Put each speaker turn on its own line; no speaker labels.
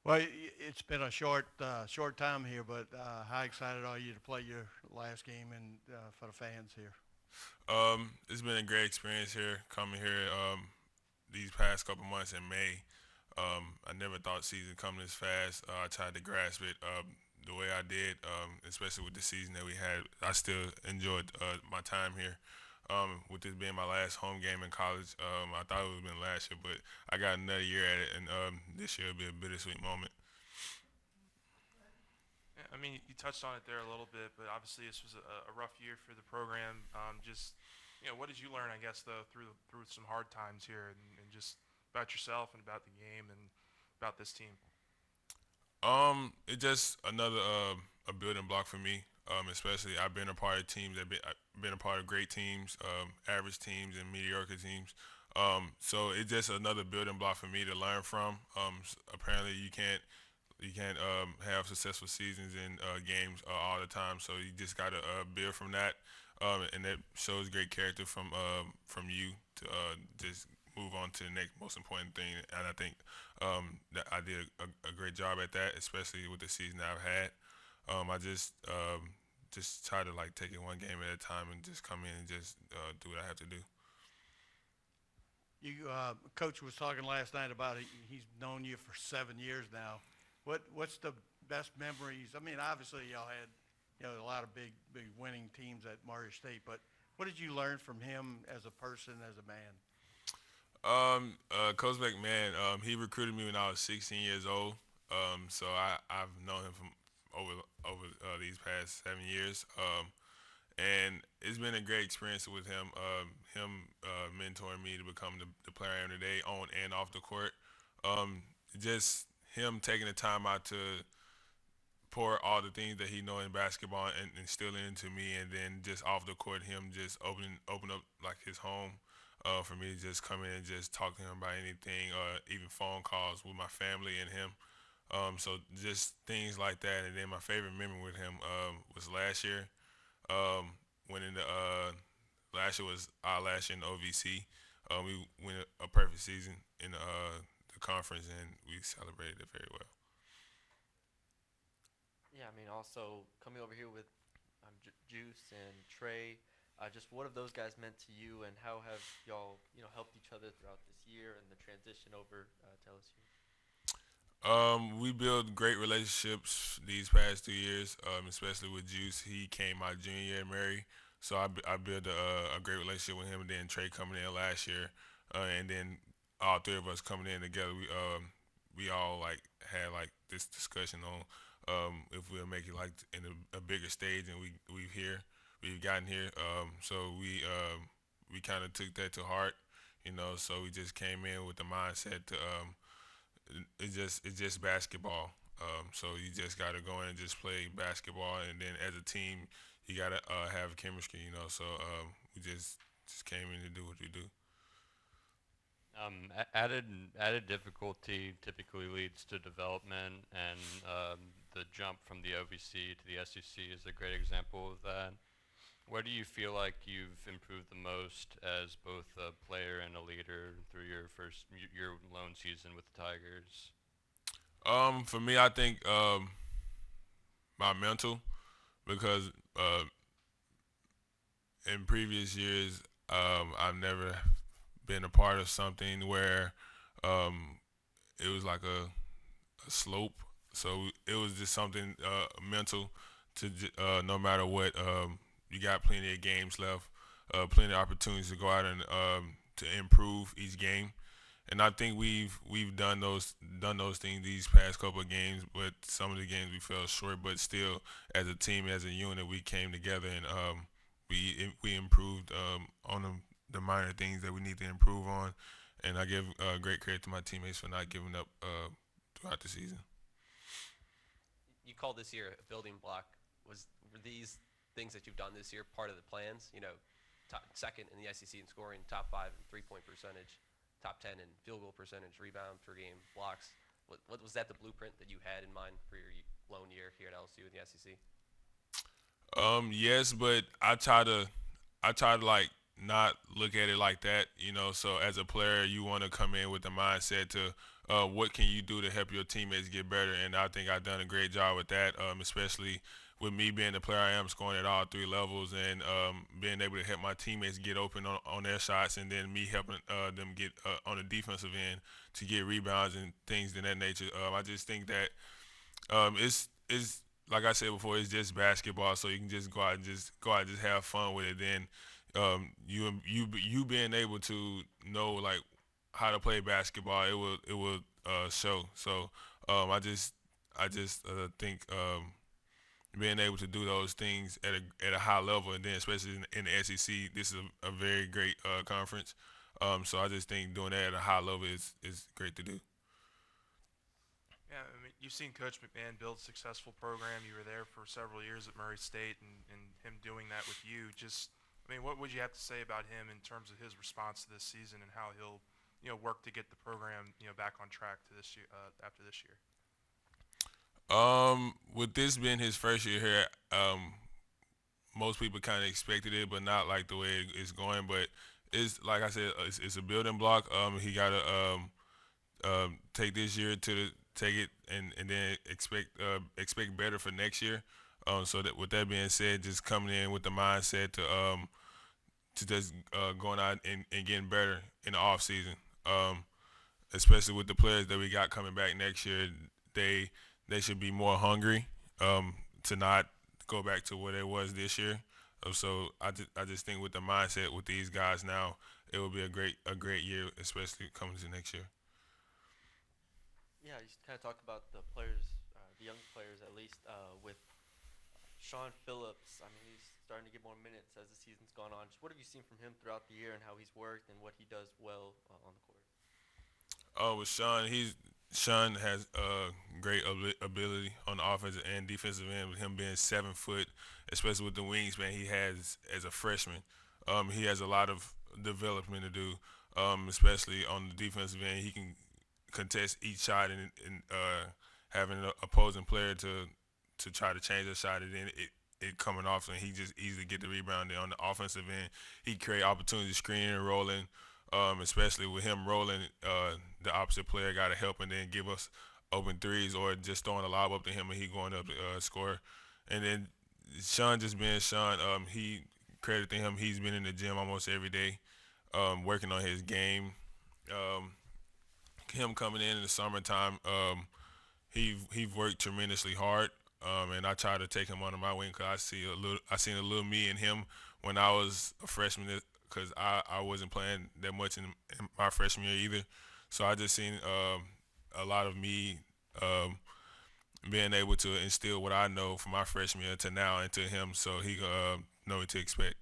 Well, it's been a short time here, but how excited are you to play your last game and for the fans here?
It's been a great experience here, coming here these past couple months in May. I never thought season come this fast. I tried to grasp it the way I did, especially with the season that we had. I still enjoyed my time here. With this being my last home game in college, I thought it would have been last year, but I got another year at it, and this year will be a bittersweet moment.
Yeah, I mean, you touched on it there a little bit, but obviously this was a rough year for the program. Just what did you learn? I guess though through some hard times here, and just about yourself and about the game and about this team.
It's just another a building block for me. Especially I've been a part of teams I've been a part of great teams, average teams, and mediocre teams. So it's just another building block for me to learn from. Apparently you can't have successful seasons and games all the time. So you just gotta build from that, and that shows great character from you to just move on to the next most important thing. And I think that I did a great job at that, especially with the season that I've had. I just try to like take it one game at a time and just come in and just do what I have to do.
You coach was talking last night about he's known you for 7 years now. What's the best memories? I mean, obviously y'all had a lot of big winning teams at Murray State, but what did you learn from him as a person, as a man?
Coach McMahon, he recruited me when I was 16 years old. So I've known him from over these past 7 years. And it's been a great experience with him. Him mentoring me to become the player I am today, on and off the court. Um, just him taking the time out to pour all the things that he know in basketball and instill it into me, and then just off the court, him just open up like his home for me to just come in and just talk to him about anything, even phone calls with my family and him. So just things like that. And then my favorite memory with him was last year. Winning the last year was our last year in the OVC. We went a perfect season in the conference, and we celebrated it very well.
Yeah, I mean, also coming over here with Juice and Trey, just what have those guys meant to you, and how have y'all, helped each other throughout this year and the transition over to LSU?
We built great relationships these past 2 years, especially with Juice. He came my junior year at Mary, so I built a great relationship with him. And then Trey coming in last year, and then all three of us coming in together. We all like had like this discussion on if we'll make it like in a bigger stage, and we've gotten here. So we kind of took that to heart, So we just came in with the mindset to it's just basketball. So you just gotta go in and just play basketball, and then as a team, you gotta have chemistry. So we just came in to do what we do.
Added difficulty typically leads to development, and the jump from the OVC to the SEC is a great example of that. Where do you feel like you've improved the most as both a player and a leader through your your lone season with the Tigers?
For me, I think my mental, because in previous years, I've never been a part of something where um, it was like a slope. So it was just something mental to no matter what, you got plenty of games left, plenty of opportunities to go out and to improve each game. And I think we've done those things these past couple of games, but some of the games we fell short. But still, as a team, as a unit, we came together, and we improved on the minor things that we need to improve on. And I give great credit to my teammates for not giving up throughout the season.
You called this year a building block. Were these things that you've done this year part of the plans? Second in the SEC in scoring, top five in 3-point percentage, top 10 in field goal percentage, rebound per game, blocks. What was that the blueprint that you had in mind for your lone year here at LSU in the SEC?
Yes, but I try to like not look at it like that. So as a player, you want to come in with the mindset to what can you do to help your teammates get better, and I think I've done a great job with that, especially with me being the player I am, scoring at all 3 levels, and being able to help my teammates get open on their shots, and then me helping them get on the defensive end to get rebounds and things of that nature. I just think that it's like I said before, it's just basketball, so you can just go out and just have fun with it. Then you being able to know like how to play basketball, it will show. So I just think being able to do those things at a high level, and then especially in the SEC, this is a very great conference. So I just think doing that at a high level is great to do.
Yeah, I mean, you've seen Coach McMahon build a successful program. You were there for several years at Murray State, and him doing that with you. What would you have to say about him in terms of his response to this season and how he'll, work to get the program, back on track to this year after this year?
With this being his first year here, most people kind of expected it, but not like the way it's going. But it's like I said, it's a building block. He got to take this year take it and then expect better for next year. So that with that being said, just coming in with the mindset to just going out and getting better in the off season. Especially with the players that we got coming back next year, they should be more hungry to not go back to what it was this year. So I just think with the mindset with these guys now, it will be a great year, especially coming to next year.
Yeah, you kind of talk about the players, the young players at least, with Sean Phillips. I mean, he's starting to get more minutes as the season's gone on. Just what have you seen from him throughout the year and how he's worked and what he does well on the court?
With Sean has great ability on the offensive and defensive end. With him being 7 foot, especially with the wingspan he has as a freshman, he has a lot of development to do. Especially on the defensive end, he can contest each shot and having an opposing player to try to change the shot, and then it coming off, and he just easily get the rebound. Then on the offensive end, he create opportunities, screening and rolling. Especially with him rolling, the opposite player got to help and then give us open threes, or just throwing a lob up to him and he going up to score. And then Sean just being Sean, he credit to him. He's been in the gym almost every day, working on his game. Him coming in the summertime, he worked tremendously hard, and I try to take him under my wing because I seen a little me in him when I was a freshman, because I wasn't playing that much in my freshman year either. So I just seen a lot of me being able to instill what I know from my freshman year to now into him, so he know what to expect.